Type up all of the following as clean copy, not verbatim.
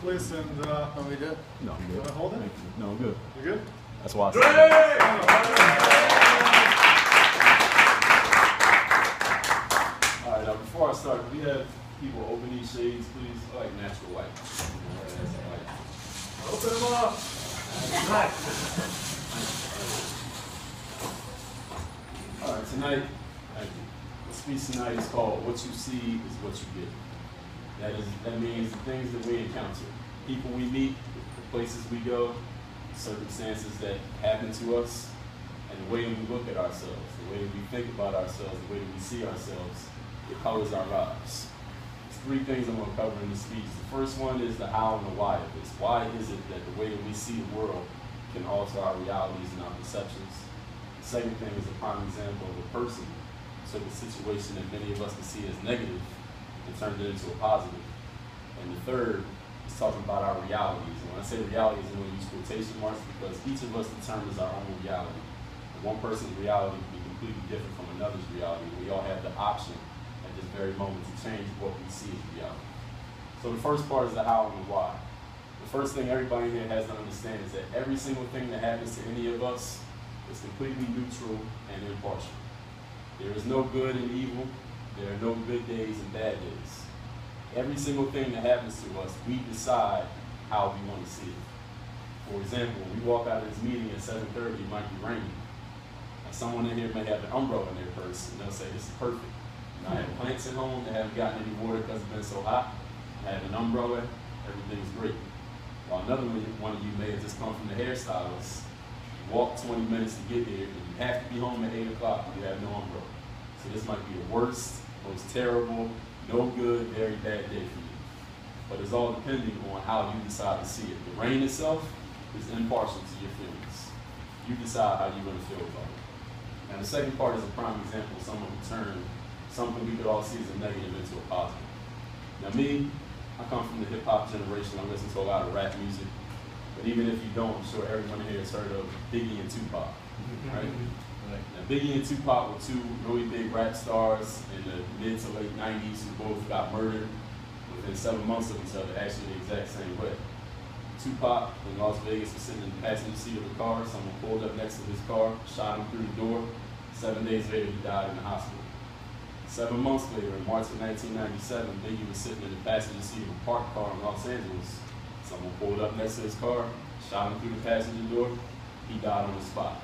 Please, and Want me to do it? No, I'm good. want to hold it? Thank you. No, I'm good. You good? That's why I said All right, before I start, we have people open these shades, please. I like natural light. Open them up. All right, tonight, the speech tonight is called "What You See Is What You Get." That means the things that we encounter, people we meet, the places we go, circumstances that happen to us, and the way that we look at ourselves, the way that we think about ourselves, the way that we see ourselves, it colors our lives. There's three things I'm going to cover in this speech. The first one is the how and the why of this. Why is it that the way that we see the world can alter our realities and our perceptions? The second thing is a prime example of a person who took a situation that many of us can see as negative and turned it into a positive. And the third is talking about our realities. And when I say realities, I'm going to use quotation marks because each of us determines our own reality. And one person's reality can be completely different from another's reality. We all have the option at this very moment to change what we see as reality. So the first part is the how and the why. The first thing everybody here has to understand is that every single thing that happens to any of us is completely neutral and impartial. There is no good and evil. There are no good days and bad days. Every single thing that happens to us, we decide how we want to see it. For example, when we walk out of this meeting at 7:30, it might be raining. And someone in here may have an umbrella in their purse, and they'll say, this is perfect. You know, I have plants at home that haven't gotten any water because it's been so hot. I have an umbrella, everything's great. While another one of you may have just come from the hairstylist, walk 20 minutes to get here, and you have to be home at 8 o'clock and you have no umbrella. So this might be the worst, most terrible, no good, very bad day for you. But it's all depending on how you decide to see it. The rain itself is impartial to your feelings. You decide how you're going to feel about it. Now the second part is a prime example of someone who turned something we could all see as a negative into a positive. Now me, I come from the hip hop generation. I listen to a lot of rap music. But even if you don't, I'm sure everyone here has heard of Biggie and Tupac, right? Now, Biggie and Tupac were two really big rap stars in the mid to late 90s who both got murdered within 7 months of each other, actually the exact same way. Tupac in Las Vegas was sitting in the passenger seat of a car. Someone pulled up next to his car, shot him through the door. 7 days later, he died in the hospital. 7 months later, in March of 1997, Biggie was sitting in the passenger seat of a parked car in Los Angeles. Someone pulled up next to his car, shot him through the passenger door. He died on the spot.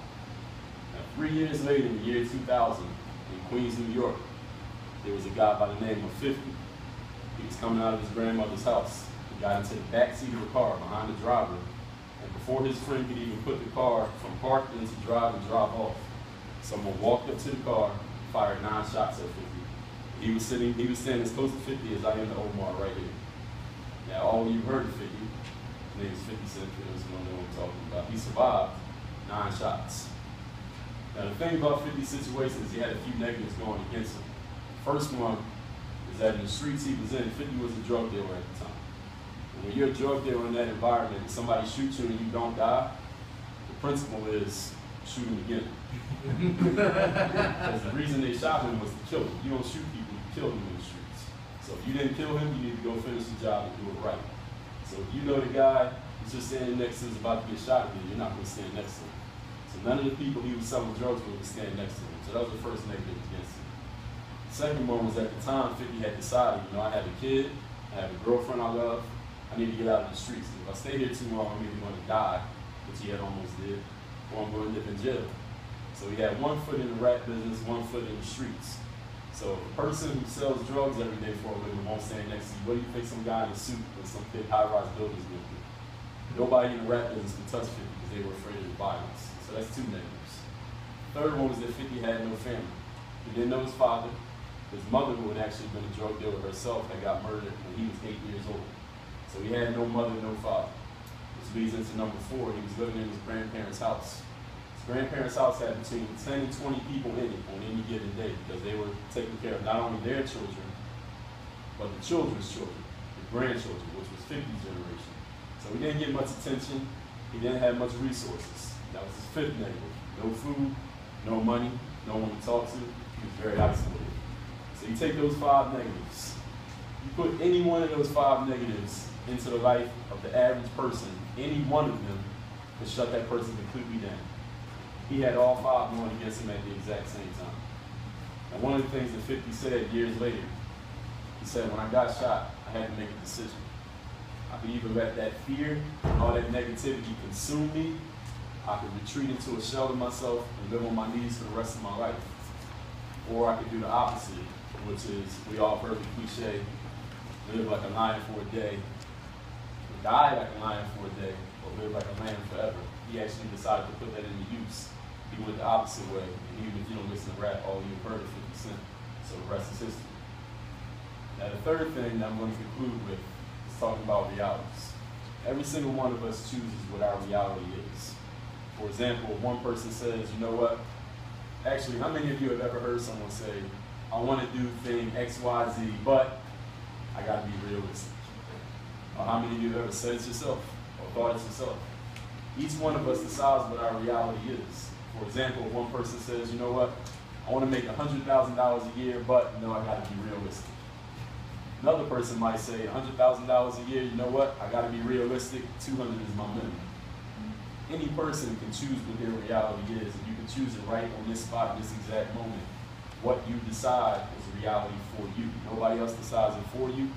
Now, 3 years later, in the year 2000, in Queens, New York, there was a guy by the name of 50. He was coming out of his grandmother's house. He got into the back seat of the car behind the driver, and before his friend could even put the car from parked into drive and drive off, someone walked up to the car, fired 9 shots at 50. He was standing as close to 50 as I am to Omar right here. Now, all of you heard of 50. His name is 50 Cent, for those who don't know what I'm talking about. He survived 9 shots. Now, the thing about 50's situation is he had a few negatives going against him. First one is that in the streets he was in, 50 was a drug dealer at the time. And when you're a drug dealer in that environment and somebody shoots you and you don't die, the principle is shoot him again. Because the reason they shot him was to kill him. You don't shoot people, you kill them in the streets. So if you didn't kill him, you need to go finish the job and do it right. So if you know the guy who's just standing next to him is about to get shot again, you're not going to stand next to him. So none of the people he was selling drugs with would stand next to him. So that was the first negative against him. The second one was at the time 50 had decided, you know, I have a kid, I have a girlfriend I love, I need to get out of the streets. If I stay here too long, I'm either going to die, which he had almost did, or I'm going to live in jail. So he had 1 foot in the rap business, 1 foot in the streets. So a person who sells drugs every day for a living won't stand next to you. What do you think some guy in a suit with some big high-rise buildings will do? Nobody in the rap business could touch 50 because they were afraid of the violence. So that's 2 negatives. Third one was that 50 had no family. He didn't know his father. His mother, who had actually been a drug dealer herself, had got murdered when he was 8 years old. So he had no mother, no father. Which leads into number 4. He was living in his grandparents' house. His grandparents' house had between 10 and 20 people in it on any given day because they were taking care of not only their children, but the children's children, the grandchildren, which was 50's generation. So he didn't get much attention. He didn't have much resources. That was his 5th negative. No food, no money, no one to talk to. He was very isolated. So you take those 5 negatives. You put any one of those 5 negatives into the life of the average person, any one of them could shut that person completely down. He had all five going against him at the exact same time. And one of the things that 50 said years later, he said, when I got shot, I had to make a decision. I could either let that fear and all that negativity consume me, I could retreat into a shell of myself and live on my knees for the rest of my life. Or I could do the opposite, which is, we all heard the cliche, live like a lion for a day, die like a lion for a day, or live like a lamb forever. He actually decided to put that into use. He went the opposite way, and even if you don't listen to rap, all you've heard is 50 Cent. So the rest is history. Now the third thing that I'm going to conclude with is talking about realities. Every single one of us chooses what our reality is. For example, if one person says, you know what, actually, how many of you have ever heard someone say, I want to do thing X, Y, Z, but I got to be realistic? Or how many of you have ever said it yourself or thought it yourself? Each one of us decides what our reality is. For example, if one person says, you know what, I want to make $100,000 a year, but no, I got to be realistic. Another person might say, $100,000 a year, you know what, I got to be realistic, 200 is my minimum. Any person can choose what their reality is, and you can choose it right on this spot, this exact moment. What you decide is reality for you. Nobody else decides it for you.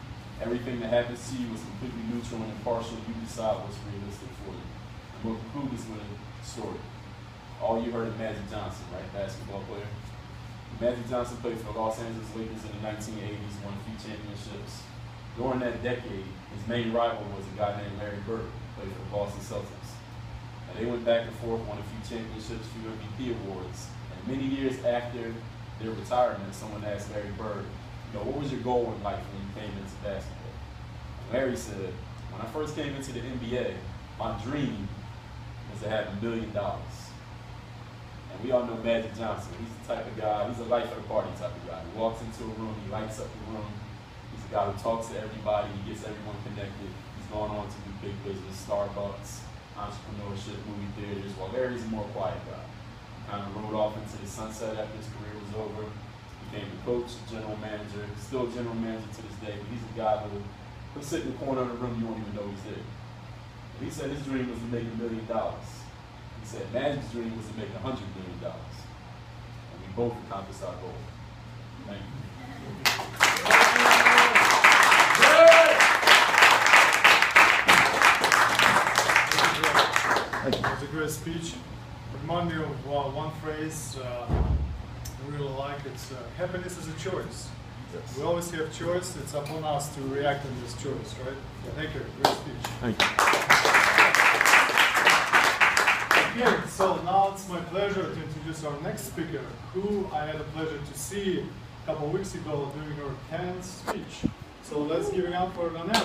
Everything that happens to you is completely neutral and impartial. You decide what's realistic for you. And we'll conclude this with a story. All you heard of Magic Johnson, right? Basketball player. Magic Johnson played for the Los Angeles Lakers in the 1980s, won a few championships. During that decade, his main rival was a guy named Larry Bird, who played for the Boston Celtics. And they went back and forth, won a few championships, a few MVP awards. And many years after their retirement, someone asked Larry Bird, you know, what was your goal in life when you came into basketball? And Larry said, when I first came into the NBA, my dream was to have $1 million. And we all know Magic Johnson. He's the type of guy, he's a life of the party type of guy. He walks into a room, he lights up the room. He's a guy who talks to everybody, he gets everyone connected. He's going on to do big business, Starbucks, entrepreneurship, movie theaters, while Larry's a more quiet guy. He kind of rode off into the sunset after his career was over. Became a coach, general manager, still a general manager to this day, but he's a guy who will sit in the corner of the room, you won't even know he's there. But he said his dream was to make $1 million. He said Magic's dream was to make $100 million. And we both accomplished our goal. Thank you. It was a great speech. Remind me of one phrase I really like. It's happiness is a choice. Yes. We always have choice. It's upon us to react on this choice, right? Thank you. Great speech. Thank you. Okay, so now it's my pleasure to introduce our next speaker, who I had a pleasure to see a couple of weeks ago doing her 10th speech. So let's give it up for Nanette.